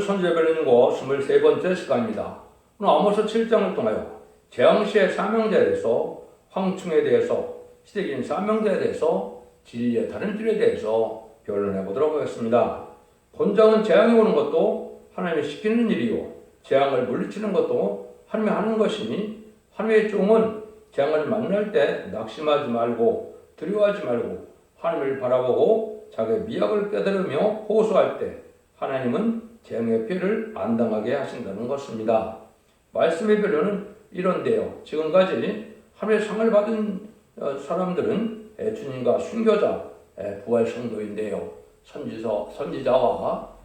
선제별님과 23번째 시간입니다. 오늘 아모스 7장을 통하여 재앙시의 사명자에 대해서, 황충에 대해서, 시대적인 사명자에 대해서, 진리의 다른 길에 대해서 변론해 보도록 하겠습니다. 본장은 재앙이 오는 것도 하나님이 시키는 일이요, 재앙을 물리치는 것도 하나님이 하는 것이니, 하나님의 종은 재앙을 만날 때 낙심하지 말고 두려워하지 말고 하나님을 바라보고 자기의 미약을 깨달으며 호소할 때 하나님은 재앙의 피해를 안 당하게 하신다는 것입니다. 말씀의 변론은 이런데요. 지금까지 하나님의 상을 받은 사람들은 주님과 순교자, 부활 성도인데요. 선지자와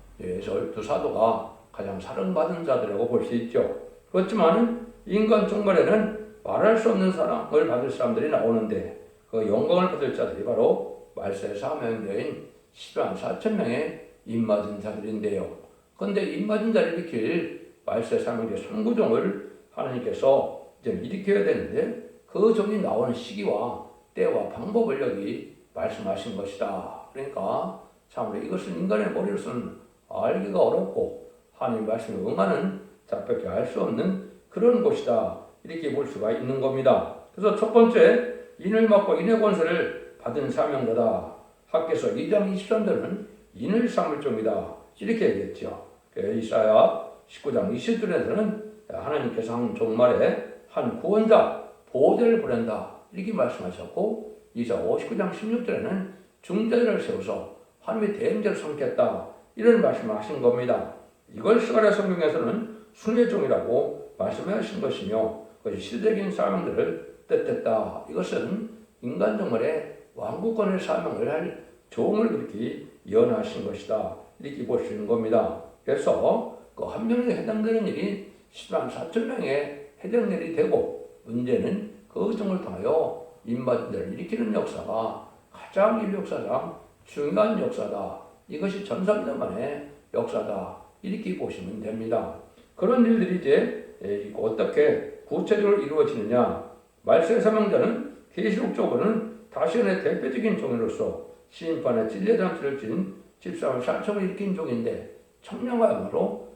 두 사도가 가장 사랑받은 자들이라고 볼 수 있죠. 그렇지만 인간 종말에는 말할 수 없는 사랑을 받을 사람들이 나오는데 그 영광을 받을 자들이 바로 말세 사명자인 10만 4천 명의 입맞은 자들인데요. 그런데 입맞은 자를 일으킬 말세 사명자 선구종을 하나님께서 이제 일으켜야 되는데 그 종이 나오는 시기와 때와 방법을 여기 말씀하신 것이다. 그러니까 참으로 이것은 인간의 머리로서는 알기가 어렵고 하나님 말씀에 응하는 자밖에 알 수 없는 그런 것이다. 이렇게 볼 수가 있는 겁니다. 그래서 첫 번째, 인을 맡고 인의 권세를 받은 사명자다. 학개서 2장 23절은 인을 삼을 종이다. 이렇게 얘기했죠. 이사야 19장 20절에서는 하나님께서 한 종말에 한 구원자, 보호자를 보낸다. 이렇게 말씀하셨고, 이사야 59장 16절에는 중재자를 세워서 하나님의 대행자를 삼겠다. 이런 말씀을 하신 겁니다. 이걸 스가랴 성경에서는 순례종이라고 말씀하신 것이며, 그것이 시대적인 사명들을 뜻했다. 이것은 인간 종말에 왕국권의 사명을 할 종을 그렇게 예언하신 것이다. 이렇게 볼 수 있는 겁니다. 그래서 그 한 명에 해당되는 일이 10만 4천 명에 해당되는 일이 되고, 문제는 그 종을 통하여 입맞은 자를 일으키는 역사가 가장 인류 역사상 중요한 역사다. 이것이 전삼년만의 역사다. 이렇게 보시면 됩니다. 그런 일들이 이제 어떻게 구체적으로 이루어지느냐? 말세 사명자는 계시록적으로는 다시언의 대표적인 종으로서 심판의 진리의 장치를 진 집사람 4천을 일으킨 종인데,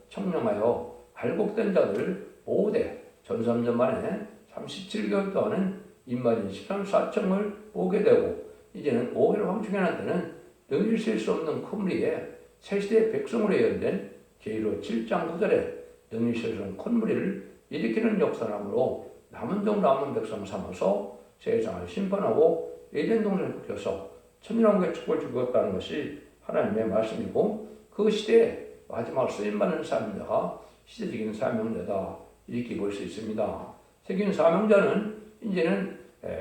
청명하여 알곡된 자들 모대 전삼년 만에 37개월 동안은 입맞은 13, 4천을 보게 되고, 이제는 5일 황충해난 때는 능히 셀 수 없는 큰 무리에 새시대의 백성으로 예언된 계시록 7장 9절에 능히 셀 수 없는 큰 무리를 일으키는 역사람으로 남은 종 남은 백성 삼아서 세상을 심판하고 에덴 동산을 붙여서 천일왕국의 축복을 주겠다는 것이 하나님의 말씀이고, 그 시대에 마지막 쓰임받는 사명자가 시대적인 사명자다. 이렇게 볼 수 있습니다. 세계적인 사명자는 이제는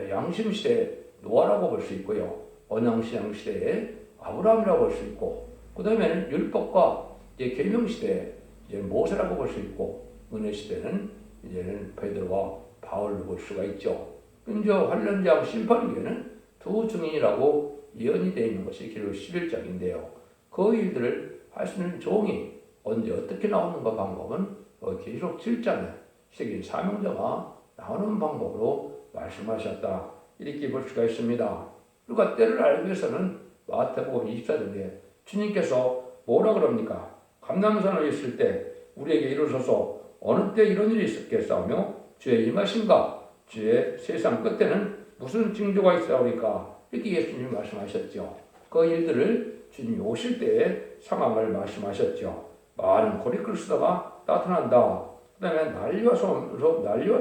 양심시대 노아라고 볼 수 있고요. 언양신앙 시대에 아브라함이라고 볼 수 있고, 그 다음에는 율법과 계명시대에 모세라고 볼 수 있고, 은혜시대는 이제는 베드로와 바울로 볼 수가 있죠. 이제 환란장 심판위에는 두 증인이라고 예언이 되어 있는 것이 기록 11장인데요. 그 일들을 할 수 있는 종이 언제 어떻게 나오는가 방법은 계시록 7장에 세계인 사명자가 나오는 방법으로 말씀하셨다. 이렇게 볼 수가 있습니다. 그러니까 때를 알기 위해서는 마태복음 24장에 주님께서 뭐라 그럽니까? 감람산에 있을 때 우리에게 이루소서 어느 때 이런 일이 있었겠사오며 주의 임하신가? 주의 세상 끝에는 무슨 징조가 있사오리까? 이렇게 예수님이 말씀하셨죠. 그 일들을 주님이 오실 때의 상황을 말씀하셨죠. 많은 고리글수다가 나타난다. 그 다음에 난리와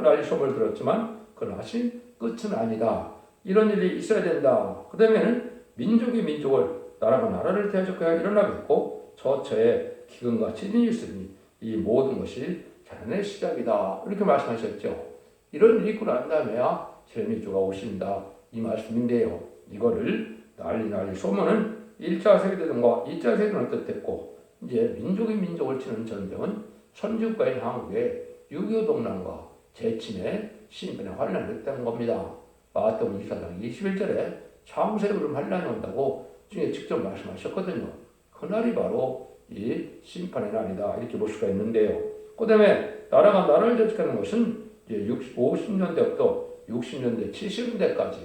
난리소문을 들었지만 그건 아직 끝은 아니다. 이런 일이 있어야 된다. 그 다음에는 민족이 민족을, 나라가 나라를 대적하여 일어나겠고 저처에 기근과 지진이 있으니 이 모든 것이 자연의 시작이다. 이렇게 말씀하셨죠. 이런 일이 있고 난 다음에야 재미주가 오신다. 이 말씀인데요. 이거를 난리 소문은 1차 세계대전과 2차 세계대전을 뜻했고, 이제 민족이 민족을 치는 전쟁은 선진국가인 한국의 6.25 동란과 재침의 신변의 환란을 했다는 겁니다. 마태복음 24장 21절에 창세의 흐름 환란이 온다고 주님이 직접 말씀하셨거든요. 그날이 바로 이 심판의 날이다. 이렇게 볼 수가 있는데요. 그 다음에 나라가 나라를 대적하는 것은 이제 50년대부터 60년대, 70년대까지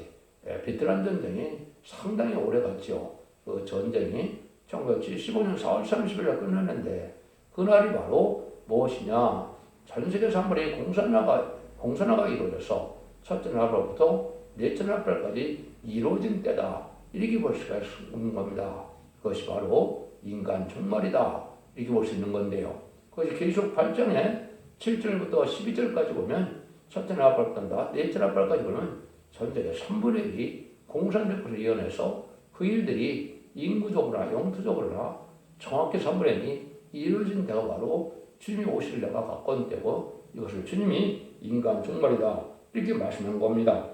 베트남 전쟁이 상당히 오래 갔죠. 그 전쟁이 1975년 4월 30일에 끝났는데 그날이 바로 무엇이냐? 전 세계 산물의 공산화가 이루어져서 첫째 날부터 넷째 날까지 이루어진 때다. 이렇게 볼 수가 있는 겁니다. 그것이 바로 인간 종말이다. 이렇게 볼 수 있는 건데요. 그것이 계속 8장에 7절부터 12절까지 보면 첫째 나팔간다, 넷째 나팔까지 보면 전세계 3분의 1이 공산적으로 이어내서 그 일들이 인구적으로나 영토적으로나 정확히 3분의 1이 이루어진 때가 바로 주님이 오실 때가 가까운 때고 이것을 주님이 인간 종말이다 이렇게 말씀한 겁니다.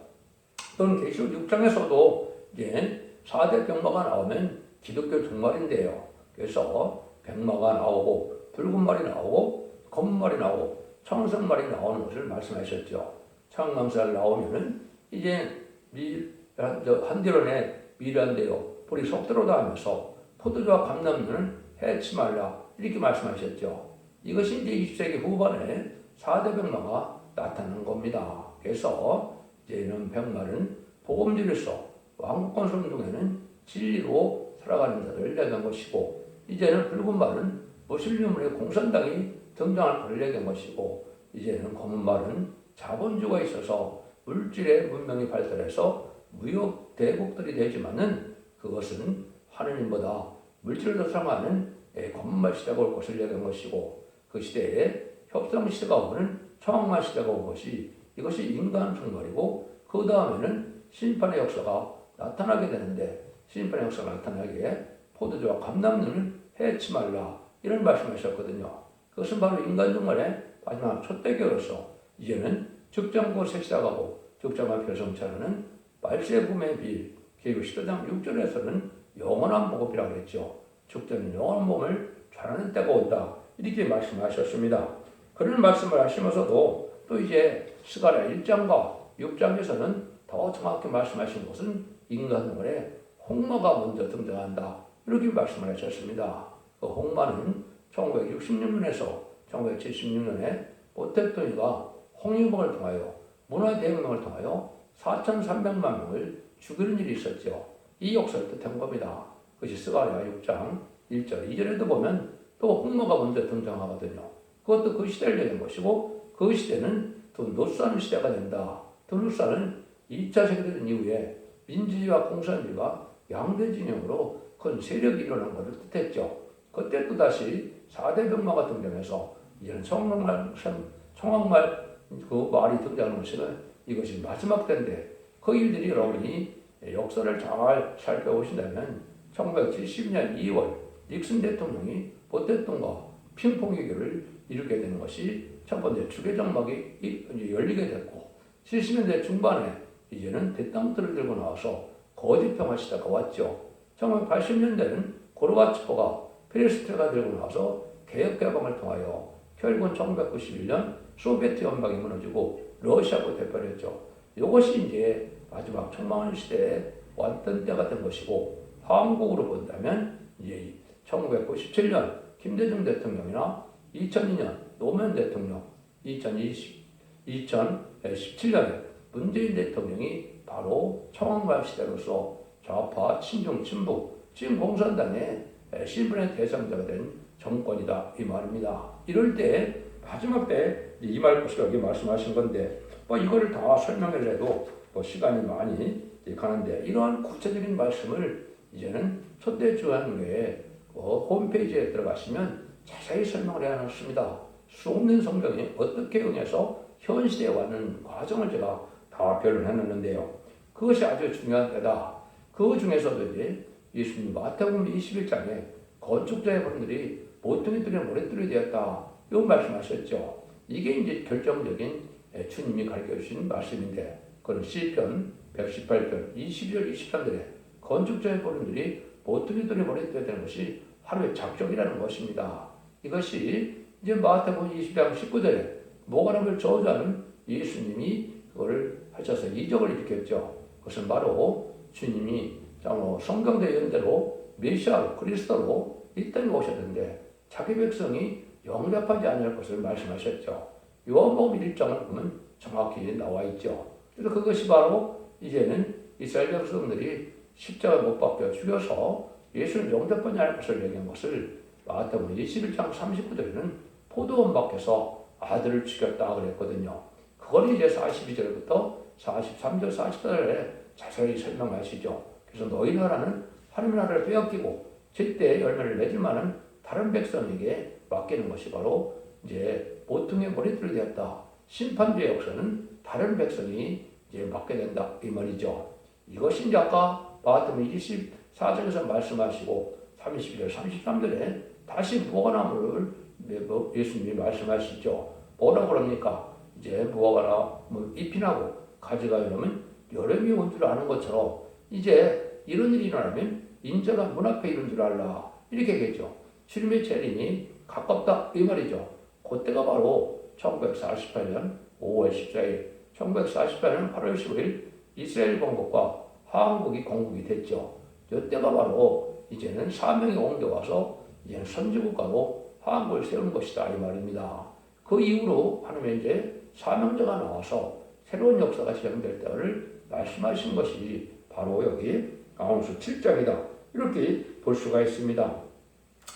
또는 계시록 6장에서도 이제 4대 병마가 나오면 기독교 종말인데요. 그래서 백마가 나오고 붉은 말이 나오고 검은 말이 나오고 청색 말이 나오는 것을 말씀하셨죠. 청강살 나오면은 이제 한디론에 미련되어 불이 속들어다 하면서 포도주와 감람류는 해치 말라 이렇게 말씀하셨죠. 이것이 이제 20세기 후반에 4대 백마가 나타난 겁니다. 그래서 이제는 백마는 복음주로서 왕국권 성중에는 진리로 살아가는 자를 얘기한 것이고 이제는 붉은 말은 무슬림의 공산당이 등장할 것을 얘기한 것이고 이제는 검은 말은 자본주의가 있어서 물질의 문명이 발달해서 무역 대국들이 되지만은 그것은 하느님보다 물질을 사랑하는 검은 말 시대가 올 것을 얘기한 것이고 그 시대에 협상 시대가 오는 청왕말 시대가 온 것이 이것이 인간 종말이고 그 다음에는 심판의 역사가 나타나게 되는데 심판의 역사가 나타나기에 포도주와 감람류는 해치 말라 이런 말씀하셨거든요. 그것은 바로 인간 종말의 마지막 첫대교로서 이제는 즉장곳에 시작하고 즉장한 결성차는 말세의 붐의 빌 계시록 14장 6절에서는 영원한 복음이라고 했죠. 즉장은 영원한 복음을 전하는 때가 온다 이렇게 말씀하셨습니다. 그런 말씀을 하시면서도 또 이제 스가랴 1장과 6장에서는 더 정확히 말씀하신 것은 인간 종말에 홍마가 먼저 등장한다 이렇게 말씀을 하셨습니다. 그 홍마는 1966년에서 1976년에 모택토니가 홍유봉을 통하여 문화대혁명을 통하여 4,300만 명을 죽이는 일이 있었죠. 이 역사를 뜻한 겁니다. 그것이 스가랴 6장 1절 2절에도 보면 또 홍마가 먼저 등장하거든요. 그것도 그 시대를 얘기한 것이고 그 시대는 또 노사는 시대가 된다. 또 노사는 2차 세계대전 이후에 민주주의와 공산주의가 양대 진영으로 큰 세력이 일어난 것을 뜻했죠. 그때 또 다시 4대 병마가 등장해서 이제는 청왕말 그 말이 등장하는 것은 이것이 마지막 때인데 그 일들이 여러분이 역사를 잘 살펴보신다면 1970년 2월 닉슨 대통령이 보 대통령과 핑퐁 회교를 이루게 되는 것이 첫 번째 주계장막이 열리게 됐고 70년대 중반에 이제는 대땅들을 들고 나와서 거짓 평화 시대가 왔죠. 1980년대는 고르바초프가 페레스트가 들고 나와서 개혁 개방을 통하여 결국은 1991년 소비에트 연방이 무너지고 러시아가 대표했죠. 이것이 이제 마지막 청망원 시대에 왔던 때가 된 것이고 한국으로 본다면 이제 1997년 김대중 대통령이나 2002년 노무현 대통령, 2017년에 문재인 대통령이 바로 청왕말 시대로서 좌파, 친중, 친북, 지금 공산당의 신분의 대상자가 된 정권이다 이 말입니다. 이럴 때 마지막 때 이 말 것을 여기 말씀하신 건데 뭐 이거를 다 설명을 해도 뭐 시간이 많이 가는데 이러한 구체적인 말씀을 이제는 초대주한교회 홈페이지에 들어가시면 자세히 설명을 해놨습니다. 수없는 성경이 어떻게 응해서 현 시대에 왔는 과정을 제가 다 변론해놨는데요. 그것이 아주 중요한 때다. 그 중에서도 이제 예수님 마태복음 21장에 건축자의 분들이 모퉁이들의 모래들이 되었다. 이 말씀하셨죠. 이게 이제 결정적인 주님이 가르쳐 주신 말씀인데 그건 시편 118편 22절 23절에 건축자의 분들이 모퉁이들의 모래들이 되는 것이 하루의 작정이라는 것입니다. 이것이 이제 마태복음 20장 19절에 모가람을 저주하는 예수님이 그걸 하셔서 이적을 일으켰죠. 그것은 바로 주님이 성경대 예언대로 메시아로 그리스도로 이 땅에 오셨는데 자기 백성이 영접하지 않을 것을 말씀하셨죠. 요한복음 1장을 보면 정확히 나와 있죠. 그래서 그것이 바로 이제는 이스라엘 백성들이 십자가에 못 박혀 죽여서 예수를 영접하지 않을 것을 얘기한 것을 마태복음 21장 39절에는 포도원 밖에서 아들을 죽였다 그랬거든요. 그걸 이제 42절부터 43절, 44절에 자세히 설명하시죠. 그래서 너희 나라는 하나님 나라를 빼앗기고 제때 열매를 맺을 만한 다른 백성에게 맡기는 것이 바로 이제 보통의 머리들이 되었다. 심판주의 역사는 다른 백성이 이제 맡게 된다 이 말이죠. 이것이 이제 아까 마태복음 24장에서 말씀하시고 32절, 33절에 다시 무화과나무를 예수님이 말씀하시죠. 뭐라고 그럽니까? 이제 무화과나무 잎이 나고 가지가 이러면 여름이 온 줄 아는 것처럼 이제 이런 일이 일어나면 인자가 문 앞에 이른 줄 알라 이렇게 얘기했죠. 주님의 재림이 가깝다 이 말이죠. 그때가 바로 1948년 5월 14일 1948년 8월 15일 이스라엘 건국과 한국이 건국이 됐죠. 이때가 바로 이제는 사명이 옮겨와서 이제는 선지국가로 한국을 세우는 것이다 이 말입니다. 그 이후로 하나님의 이제 사명자가 나와서 새로운 역사가 시작될 때를 말씀하신 것이 바로 여기 아모스 7장이다 이렇게 볼 수가 있습니다.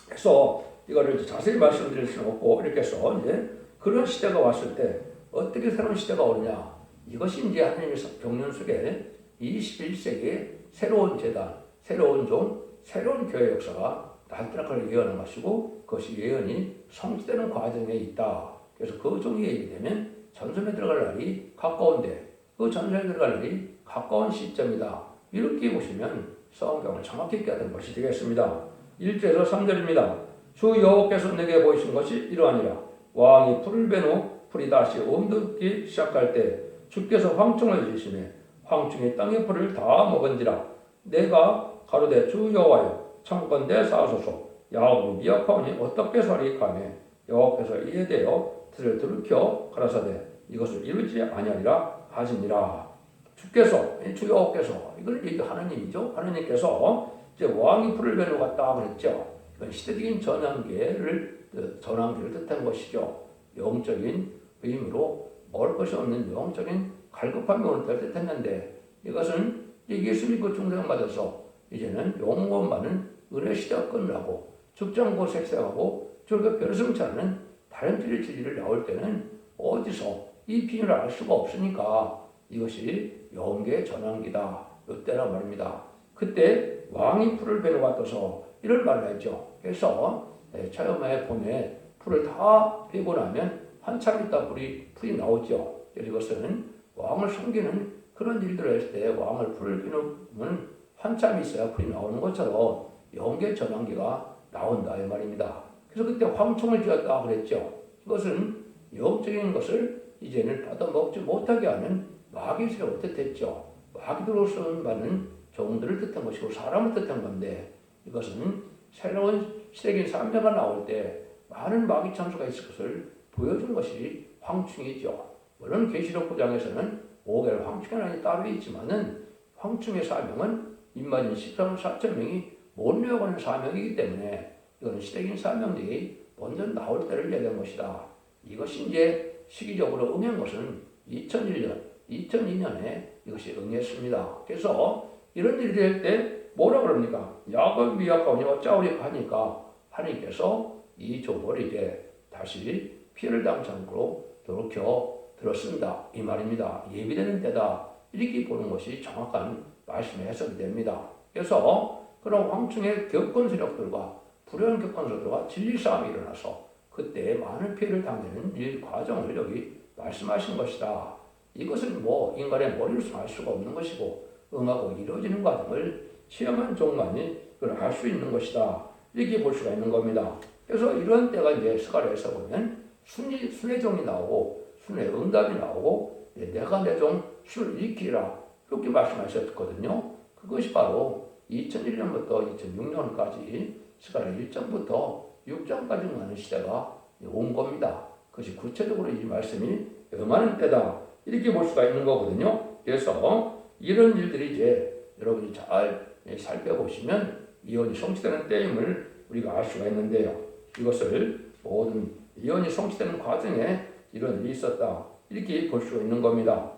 그래서 이거를 이제 자세히 말씀드릴 수는 없고 이렇게 해서 이제 그런 시대가 왔을 때 어떻게 새로운 시대가 오느냐 이것이 이제 하나님의 경륜 속에 21세기의 새로운 재단, 새로운 종, 새로운 교회 역사가 나타날 예언한 것이고 그것이 예언이 성취되는 과정에 있다. 그래서 그 종이 얘기되면 전선에 들어갈 날이 가까운데 그 전선에 들어갈 날이 가까운 시점이다. 이렇게 보시면 성경을 정확히 깨닫는 것이 되겠습니다. 1절에서 3절입니다. 주 여호와께서 내게 보이신 것이 이러하니라. 왕이 풀을 벤 후 풀이 다시 움듣기 시작할 때 주께서 황충을 지시매 황충이 땅의 풀을 다 먹은지라. 내가 가로되 주 여호와여 청건대 사소서 야곱이 미약하오니 어떻게 살이 가매 여호와께서 이에 대하여 틀을 들켜 가라사대 이것을 이루지 아니하리라 하시니라. 주께서 주 여호와께서 이걸 얘기 하나님이죠. 하나님께서 이제 왕이 풀을 베러 갔다 그랬죠. 이건 시대적인 전환기를 뜻한 것이죠. 영적인 의미로 먹을 것이 없는 영적인 갈급함이 오는 때를 뜻했는데 이것은 예수 믿고 중생받아서 이제는 영원 많은 은혜 시대가 끝나고 죽장고색 시작하고 저렇게 별승치 않은 다른 진리를 나올 때는 어디서 이 비밀을 알 수가 없으니까 이것이 영계의 전환기다. 이때란 말입니다. 그때 왕이 풀을 베러 갔어서 이런 말을 했죠. 그래서 처음에 봄에 풀을 다 베고 나면 한참 있다 풀이 나오죠. 이것은 왕을 섬기는 그런 일들을 했을 때 왕을 풀을 베면 한참 있어야 풀이 나오는 것처럼 영계 전환기가 나온다 이 말입니다. 그래서 그때 황충을 지었다 그랬죠. 이것은 영적인 것을 이제는 받아먹지 못하게 하는 마귀를 뜻했죠. 마귀로서 받는 종들을 뜻한 것이고 사람을 뜻한 건데 이것은 새로운 시대적인 산매가 나올 때 많은 마귀 참수가 있을 것을 보여준 것이 황충이죠. 물론 계시록 9장에서는 5개월 황충이라는 따로 있지만은 황충의 사명은 인마진 14만 4천 명이 못 내어가는 사명이기 때문에 이거는 시대적인 사명들이 먼저 나올 때를 얘기한 것이다. 이것이 이제 시기적으로 응한 것은 2001년, 2002년에 이것이 응했습니다. 그래서 이런 일이 될 때 뭐라 그럽니까? 야곱 미약하오니 어찌하오리 하니까 하나님께서 이 종을 이제 다시 피해를 당치 않고 돌이켜 들었습니다. 이 말입니다. 예비되는 때다. 이렇게 보는 것이 정확한 말씀의 해석이 됩니다. 그래서 그런 황충의 격권 세력들과 불효한 격권 세력들과 진리 싸움이 일어나서 그때 많은 피해를 당기는 일 과정을 여기 말씀하신 것이다. 이것은 뭐 인간의 머리로서 알 수가 없는 것이고 응하고 이루어지는 과정을 체험한 종만이 그걸 알 수 있는 것이다. 이렇게 볼 수가 있는 겁니다. 그래서 이런 때가 이제 스가랴에서 보면 순의 종이 나오고 순의 응답이 나오고 내가 내 종 순을 일으키리라 이렇게 말씀하셨거든요. 그것이 바로 2001년부터 2006년까지 스가랴 1장부터 6장까지 가는 시대가 온 겁니다. 그것이 구체적으로 이 말씀이 응하는 때다. 이렇게 볼 수가 있는 거거든요. 그래서 이런 일들이 이제 여러분이 잘 살펴보시면 예언이 성취되는 때임을 우리가 알 수가 있는데요. 이것을 모든 예언이 성취되는 과정에 이런 일이 있었다. 이렇게 볼 수가 있는 겁니다.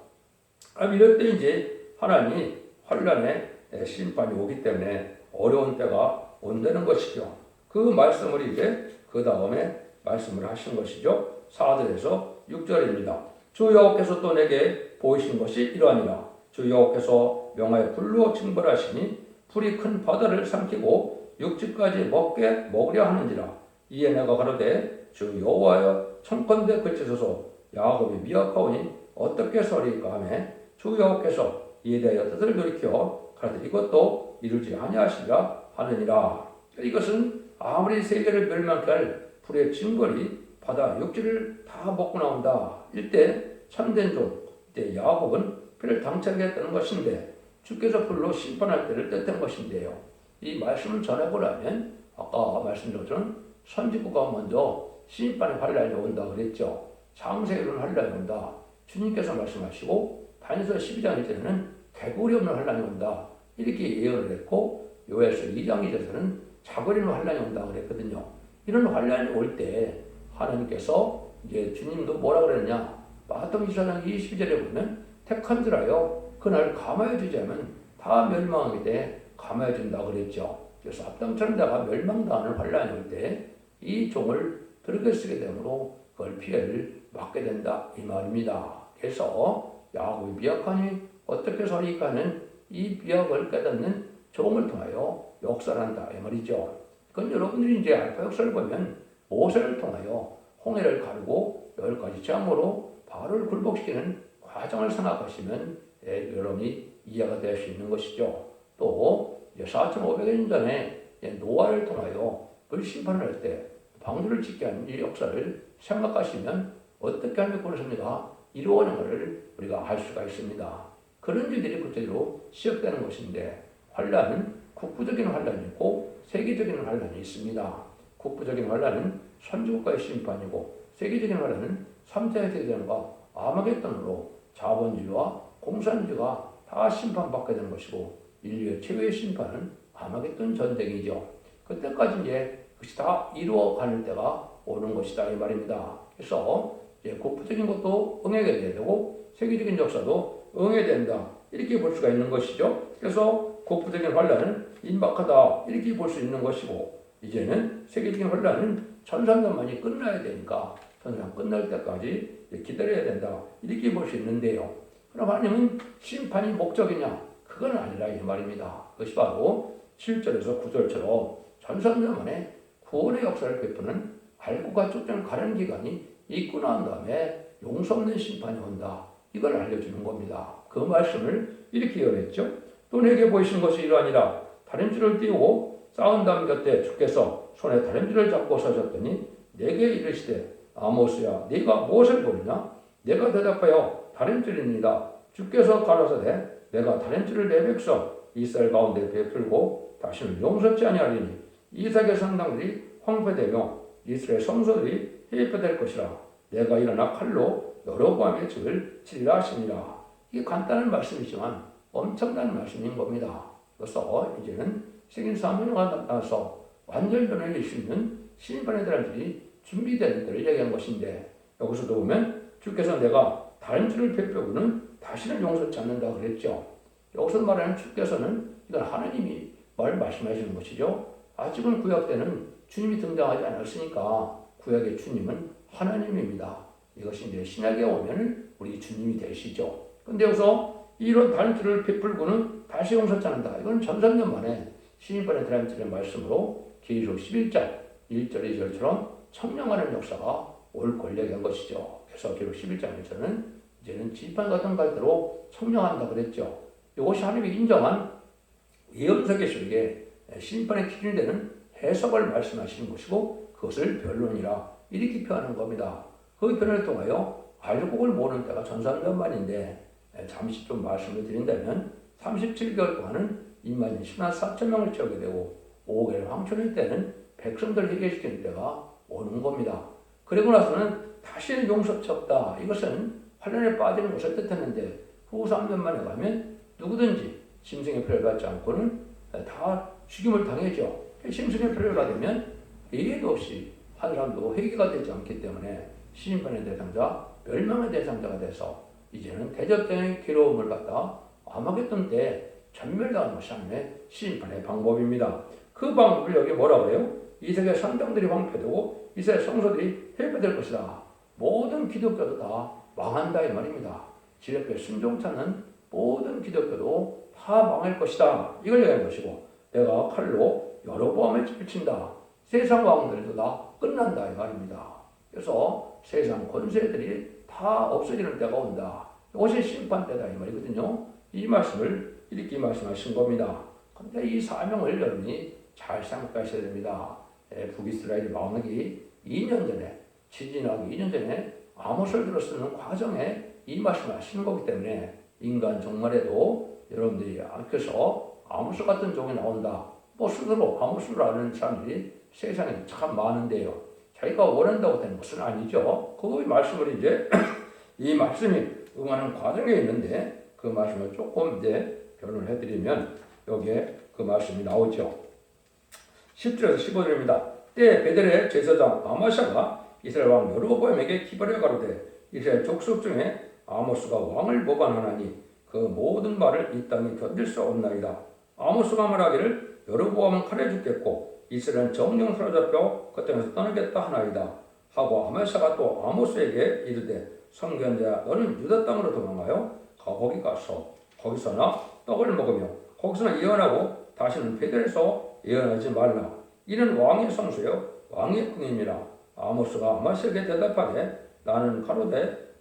이럴 때 이제 하나님이 환란의 심판이 오기 때문에 어려운 때가 온다는 것이죠. 그 말씀을 이제 그 다음에 말씀을 하신 것이죠. 4절에서 6절입니다. 주 여호와께서 또 내게 보이신 것이 이러하니라. 주 여호와께서 명하여 불로 징벌하시니 불이 큰 바다를 삼키고 육지까지 먹으려 하는지라. 이에 내가 가로되 주 여호와여 청컨대 그치소서. 야곱이 미약하오니 어떻게 서리이까 하매 주 여호와께서 이에 대하여 뜻을 돌이켜 가로되 이것도 이루지 아니하시리라 하느니라. 이것은 아무리 세계를 멸망케 할 불의 징벌이 바다 육지를 다 먹고 나온다. 이때 참된 종, 이때 야곱은 피를 당차게 했다는 것인데 주께서 불로 심판할 때를 뜻한 것인데요. 이 말씀을 전해보려면 아까 말씀드린 것처럼 선지구가 먼저 심판의 환란이 온다 그랬죠. 창세기로는 환란이 온다. 주님께서 말씀하시고 다니엘서 12장 1절에는 개구리 없는 환란이 온다. 이렇게 예언을 했고 요엘서 2장 2절에서는 자거리는 환란이 온다 그랬거든요. 이런 환란이 올 때 하나님께서 이제 주님도 뭐라 그랬냐? 마태복음 24장 22절에 보면 택한 자라여 그날 감화해 주지 않으면 다 멸망하게 돼 감화해 준다 그랬죠. 그래서 앞당처럼 내가 멸망당하는 환란이 올 때 이 종을 들게 쓰게 되므로 그걸 피해를 막게 된다 이 말입니다. 그래서 야곱이 미약하니 어떻게 서리이까 하는 이 미약을 깨닫는 종을 통하여 역사를 한다 이 말이죠. 그건 여러분들이 이제 알파 역사를 보면 모세를 통하여 홍해를 가르고 10가지 재앙으로 바로를 굴복시키는 과정을 생각하시면 여러분이 이해가 될 수 있는 것이죠. 또 4,500년 전에 노아를 통하여 불심판을 할 때 방주를 짓게 한 이 역사를 생각하시면 어떻게 하면 그것입니까? 이루어지는 것을 우리가 알 수가 있습니다. 그런 일들이 구체적으로 시작되는 것인데 환란은 국부적인 환란이 있고 세계적인 환란이 있습니다. 국부적인 환란은 선지국가의 심판이고 세계적인 환란은 3차 세계대전과 아마겟돈으로 자본주의와 공산주의가 다 심판받게 되는 것이고 인류의 최후의 심판은 아마겟돈 전쟁이죠. 그때까지 이제 그것이 다 이루어가는 때가 오는 것이다 이 말입니다. 그래서 이제 국부적인 것도 응하게 돼야 되고 세계적인 역사도 응해야 된다 이렇게 볼 수가 있는 것이죠. 그래서 국부적인 환란은 임박하다 이렇게 볼 수 있는 것이고 이제는 세계적인 환란은 천상년만이 끝나야 되니까 천상 끝날 때까지 기다려야 된다 이렇게 볼 수 있는데요. 그럼 하나님은 심판이 목적이냐? 그건 아니라 이 말입니다. 그것이 바로 7절에서 9절처럼 천상년 만에 구원의 역사를 베푸는 알고가 쫓겨는 가는 기간이 있고 난 다음에 용서 없는 심판이 온다. 이걸 알려주는 겁니다. 그 말씀을 이렇게 열했죠. 또 내게 보이신 것이 이러하니라. 다림줄을 띄우고 쌓은 담 곁에 주께서 손에 다림줄을 잡고 서셨더니 내게 이르시되 아모스야 네가 무엇을 보느냐? 내가 대답하여 다림줄입니다. 주께서 가라사대 내가 다림줄을 내 백성 이스라엘 가운데 베풀고 다시는 용서치 아니하리니 이삭의 산당들이 황폐되며 이스라엘 성소들이 해패될 것이라. 내가 일어나 칼로 여로보암의 집을 치리라 하시니라. 이게 간단한 말씀이지만 엄청난 말씀인 겁니다. 그래서 이제는 생긴 사명을 나서 완전 변화를 수 있는 심판의 사람들이 준비되는 때를 얘기한 것인데 여기서도 보면 주께서 내가 다른 줄을 베풀고는 다시는 용서치 않는다 그랬죠. 여기서 말하는 주께서는 이건 하나님이 말씀하시는 것이죠. 아직은 구약 때는 주님이 등장하지 않았으니까 구약의 주님은 하나님입니다. 이것이 이제 신약에 오면 우리 주님이 되시죠. 근데 여기서 이런 다림줄을 베풀고는 다시 용서치 않는다. 이건 전산년 만에 시인판의 다림줄의 말씀으로 계시록 11장 1절 2절처럼 청량하는 역사가 올 권력이 한 것이죠. 그래서 계시록 11장 1절은 이제는 지판 같은 갈대로 청량한다 그랬죠. 이것이 하나님이 인정한 예언서 계시록에 심판의 기준이 되는 해석을 말씀하시는 것이고 그것을 변론이라 이렇게 표현하는 겁니다. 그 변론을 통하여 알곡을 모으는 때가 전산년 만인데 잠시 좀 말씀을 드린다면 37개월 동안은 2만 10만 4천 명을 채우게 되고 5개월 황천일 때는 백성들을 회개시키는 때가 오는 겁니다. 그리고 나서는 다시는 용서치 없다. 이것은 환란에 빠지는 것을 뜻했는데 후 3년 만에 가면 누구든지 심승의 표를 받지 않고는 다 죽임을 당해죠. 심승의 표를 받으면 예의도 없이 한 사람도 회개가 되지 않기 때문에 시인판의 대상자, 멸망의 대상자가 돼서 이제는 대접된 괴로움을 받다 아마겟돈 때 전멸당하는 것이 하나님의 시인판의 방법입니다. 그 방법을 여기 뭐라고 해요? 이세계 선정들이 황폐되고 이세계 성소들이 해체될 것이다. 모든 기독교도 다 망한다 이 말입니다. 진리에 순종찮는 모든 기독교도 다 망할 것이다. 이걸 얘기하는 것이고 내가 칼로 여로보암을 찔친다. 세상 왕들도 다 끝난다 이 말입니다. 그래서 세상 권세들이 다 없어지는 때가 온다. 이것이 심판 때다 이 말이거든요. 이 말씀을 이렇게 말씀하신 겁니다. 그런데 이 사명을 여러분이 잘 생각하셔야 됩니다. 북이스라엘 망하기 2년 전에 지진하기 2년 전에 아모스를 들어 쓰는 과정에 이 말씀을 하시는 거기 때문에 인간 종말에도 여러분들이 앞에서 아모스 같은 종이 나온다. 뭐 스스로 아모스를 아는 사람들이 세상에 참 많은데요. 자기가 원한다고 되는 것은 아니죠. 그 말씀을 이제 이 말씀이 응하는 과정에 있는데 그 말씀을 조금 이제 변호를 해드리면 여기에 그 말씀이 나오죠. 10절에서 15절입니다. 때 베델의 제사장 아마샤가 이스라엘 왕 여로보암에게 기발해 가로되 이스라엘 족속 중에 아모스가 왕을 모반하나니 그 모든 말을 이 땅이 견딜 수 없나이다. 아모스가 말하기를 여로보암은 칼에 죽겠고 이스라엘은 정령 사로잡혀 그 땅에서 떠나겠다 하나이다. 하고 아마샤가 또 아모스에게 이르되 선견자야 너는 유다 땅으로 도망하여 거기 가서 거기서나 떡을 먹으며 거기서나 예언하고 다시는 베델에서 예언하지 말라. 이는 왕의 성수요 왕의 궁임이라. 아모스가 아마스에게 대답하되 나는 가로되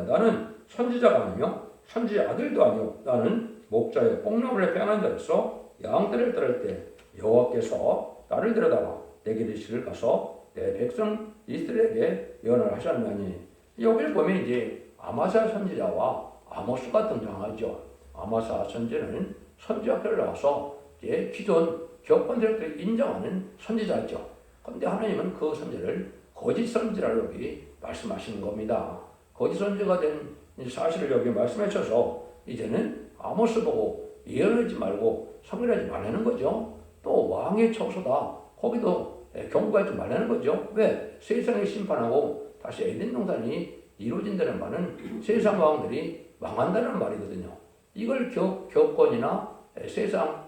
나는 선지자가 아니며 선지 아들도 아니요 나는 목자의 뽕나무를 빼앗는 자로서 양떼를 따를 때 여호와께서 나를 데려다가 내게 이르시기를 가서 내 백성 이스라엘에게 예언을 하셨나니. 여기를 보면 이제 아마사 선지자와 아모스가 등장하죠. 아마사 선지자는 선지학교를 나와서 이제 기존 교권들을 인정하는 선지자죠. 그런데 하나님은 그 선지를 거짓 선지라고 여기 말씀하시는 겁니다. 거짓 선지가 된 사실을 여기 말씀해 주셔서 이제는 아모스 보고 예언하지 말고 성결하지 말라는 거죠. 또 왕의 처소다. 거기도 경고하지 말라는 거죠. 왜? 세상을 심판하고 다시 에덴 동산이 이루어진다는 말은 세상 왕들이 망한다는 말이거든요. 이걸 교권이나 세상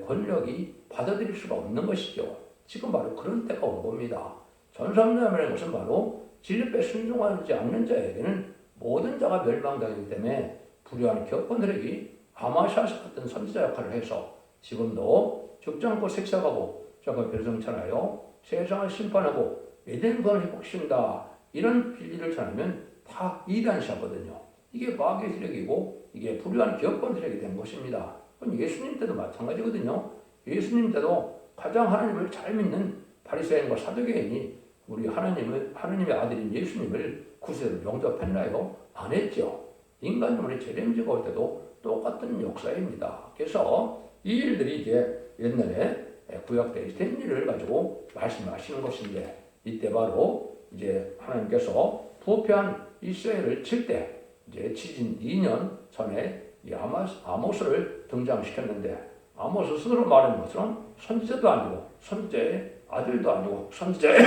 권력이 받아들일 수가 없는 것이죠. 지금 바로 그런 때가 온 겁니다. 전삼자라는 것은 바로 진리에 순종하지 않는 자에게는 모든 자가 멸망당하기 때문에 불의한 교권들에게 아마샤스 같은 선지자 역할을 해서 지금도 죽지 않고 색색하고 저거 별성천하여 세상을 심판하고 에덴 권을 회복시킨다. 이런 진리를 전하면 다 이단시하거든요. 이게 마귀의 세력이고 이게 불의한 교권 세력이 된 것입니다. 그럼 예수님 때도 마찬가지거든요. 예수님 때도 가장 하나님을 잘 믿는 바리새인과 사두개인이 우리 하나님의 아들인 예수님을 구세로 영접했나요? 안 했죠. 인간들의 재림지가 올 때도 똑같은 역사입니다. 그래서 이 일들이 이제 옛날에 구약때 된 일을 가지고 말씀하시는 것인데 이때 바로 이제 하나님께서 부패한 이스라엘을 칠 때 이제 지진 2년 전에 이 아모스를 등장시켰는데 아모스 스스로 말하는 것은 선지자도 아니고 선지자의 아들도 아니고 선지자의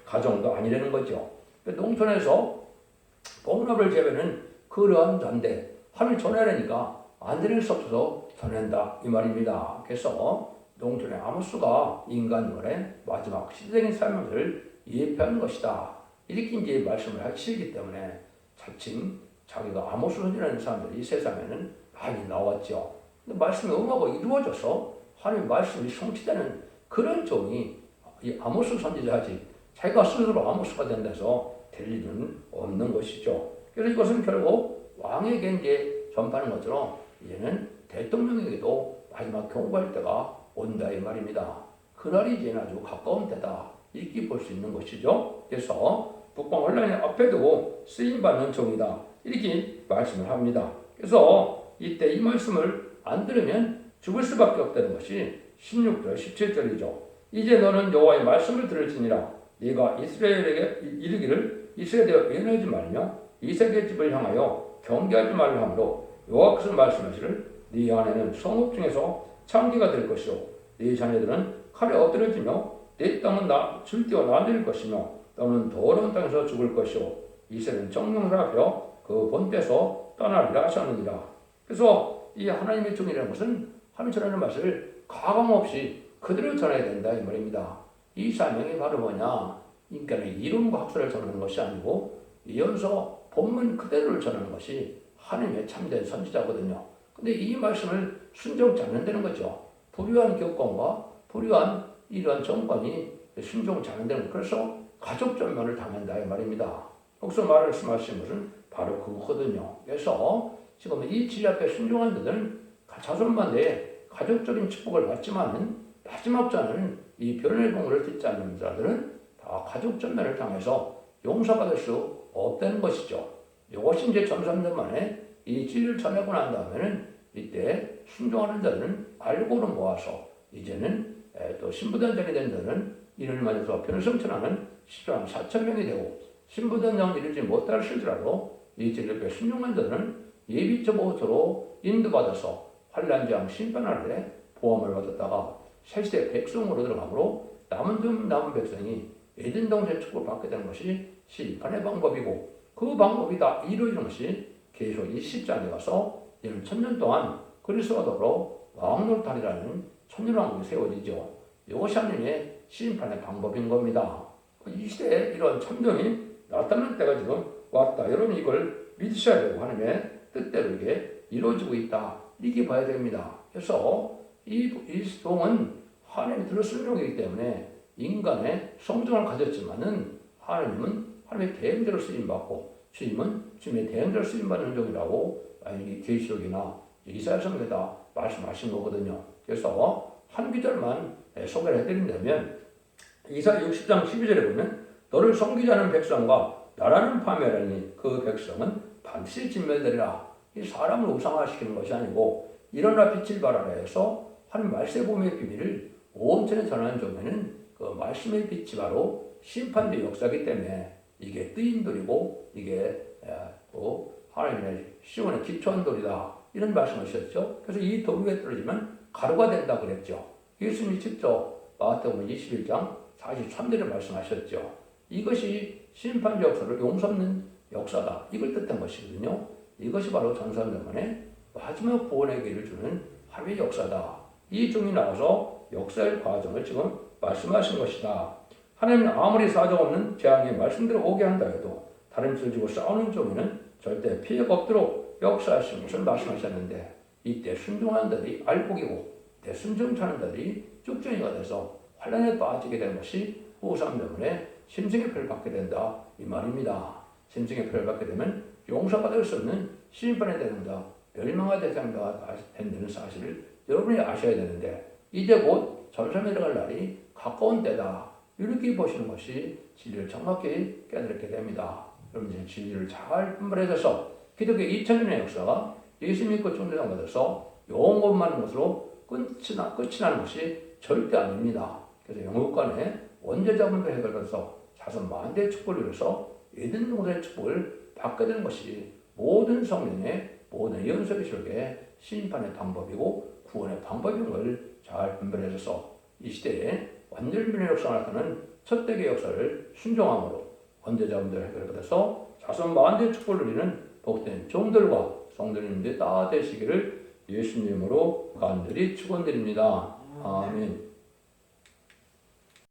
가정도 아니라는 거죠. 농촌에서 뽕나무를 재배는 그러한 자인데 하늘 전해라니까 안 드릴 수 없어서 전한다 이 말입니다. 그래서 농촌의 아모스가 인간들의 마지막 시대적인 삶을 예표하는 것이다. 이렇게 이제 말씀을 하시기 때문에 차츰 자기가 아모스 선지라는 사람들이 세상에는 많이 나왔죠. 근데 말씀이 응하고 이루어져서 하나님 말씀이 성취되는 그런 종이 이 아모스 선지자지 자기가 스스로 아모스가 된다서 될 일은 없는 것이죠. 그래서 이것은 결국 왕에게 이제 전파하는 것처럼 이제는 대통령에게도 마지막 경고할 때가 온다 이 말입니다. 그날이 이제 아주 가까운 때다 이렇게 볼 수 있는 것이죠. 그래서 북방 혼란의 앞에 두고 쓰임받는 종이다 이렇게 말씀을 합니다. 그래서 이때 이 말씀을 안 들으면 죽을 수밖에 없다는 것이 16절 17절이죠. 이제 너는 여호와의 말씀을 들을지니라 네가 이스라엘에게 이르기를 이스라엘에 예언하지 말며 이색의 집을 향하여 경계하지 말라 하므로 여호와께서 말씀하시를 네 안에는 성읍 중에서 창기가 될 것이요 네 자녀들은 칼에 엎드려지며 네 땅은 줄기와 나눌 것이며 너는 더러운 땅에서 죽을 것이요 이스라엘은 정령을 앞여 그 본때에서 떠나리라 하셨느니라. 그래서 이 하나님의 종이라는 것은 하나님 전하는 말씀을 가감 없이 그대로 전해야 된다 이 말입니다. 이 사명이 바로 뭐냐? 인간의 이론과 학설을 전하는 것이 아니고 이연서 본문 그대로를 전하는 것이 하나님의 참된 선지자거든요. 근데 이 말씀을 순종치 않는다는 거죠. 불의한 교권과 불의한 이러한 정권이 순종치 않는다는 거. 그래서 가족 전면을 당한다 이 말입니다. 여기서 말씀하신 것은 바로 그거거든요. 그래서 지금 이 진리 앞에 순종한 자들은 자손만 내 가족적인 축복을 받지만은 마지막 자는 이 변론의 공을 듣지 않는 자들은 다 가족 전면을 당해서 용서받을 수 없다는 것이죠. 이것이 이제 전삼년 만에 이 진리를 전하고 난 다음에는 이때 순종하는 자들은 알고는 모아서 이제는 또 신부단장이 된 자는 이를 맞아서 변성천하는 10만 4천 명이 되고 신부단장을 이루지 못하실지라도 이 진리에 순종한 자들은 예비처 보호토로 인도받아서 환란장 심판 아래 보험을 받았다가 새시대 백성으로 들어가므로 남은 백성이 에덴 동산의 축복을 받게 되는 것이 심판의 방법이고 그 방법이 다 이루어지는 것이 계속 이 10장에 가서 이는 1000년 동안 그리스도와 더불어 왕노릇하리라는 천년왕국이 세워지죠. 이것이 하나님의 심판의 방법인 겁니다. 이 시대에 이런 참정이 나타날 때가 지금 왔다. 여러분 이걸 믿으셔야 되고 하나님의 뜻대로 이게 이루어지고 있다. 이렇게 봐야 됩니다. 그래서 이 동은 하나님이 들어순종이기 때문에 인간의 성정을 가졌지만은 하나님은 하나님의 대행자로 쓰임받고 주님은 주님의 대행자로 쓰임받는 종이라고 계시록이나 이사야서에다 말씀하신 거거든요. 그래서 한 구절만 소개를 해드린다면 이사야 60장 12절에 보면 너를 섬기지 않은 백성과 나라는 파멸하니 그 백성은 반드시 진멸되리라. 이 사람을 우상화시키는 것이 아니고 일어나 빛을 발하라 해서 한 말세봄의 비밀을 온천에 전하는 종에는 그 말씀의 빛이 바로 심판의 역사이기 때문에 이게 뜨인 돌이고 이게 하나님의 시온의 기초한 돌이다. 이런 말씀하셨죠. 그래서 이 돌 위에 떨어지면 가루가 된다 그랬죠. 예수님이 직접 마태복음 21장 43절에 말씀하셨죠. 이것이 심판의 역사를 용서하는 역사다. 이걸 뜻한 것이거든요. 이것이 바로 전사년만의 마지막 구원의 길을 주는 하나님의 역사다. 이 종이 나와서 역사의 과정을 지금 말씀하신 것이다. 하나님은 아무리 사정없는 재앙이 말씀대로 오게 한다 해도 다른 짓을 지고 싸우는 종에는 절대 피해가 없도록 역사하신 것을 말씀하셨는데 이때 순종하는 자들이 알곡이고 대순종하는 자들이 쭉정이가 돼서 환란에 빠지게 된 것이 후삼 때문에 심승의 표를 받게 된다 이 말입니다. 심승의 표를 받게 되면 용서받을 수 없는 심판의 대상자, 멸망의 대상자가 된다는 사실을 여러분이 아셔야 되는데 이제 곧 전선에 들어갈 날이 가까운 때다. 이렇게 보시는 것이 진리를 정확히 깨닫게 됩니다. 여러분 이제 진리를 잘 분별해서 기독교의 2000년의 역사가 예수 믿고 중대장 받아서 영원만한 것으로 끝이 나는 것이 절대 아닙니다. 그래서 영국간의 원죄자분들 해결해서 자손 만대의 축복을 이루어서 에덴 동산의 축복을 받게 되는 것이 모든 성령의 모든 연속의 실록의 심판의 방법이고 구원의 방법인 걸 잘 분별해서 이 시대에 완전변의 역사가 나타나는 첫 대의 역사를 순종함으로 원죄자분들 해결받아서 자손 만대의 축복을 누리는 복된 종들과 성도님들 다 되시기를 예수님으로 간절히 축원드립니다. 아멘.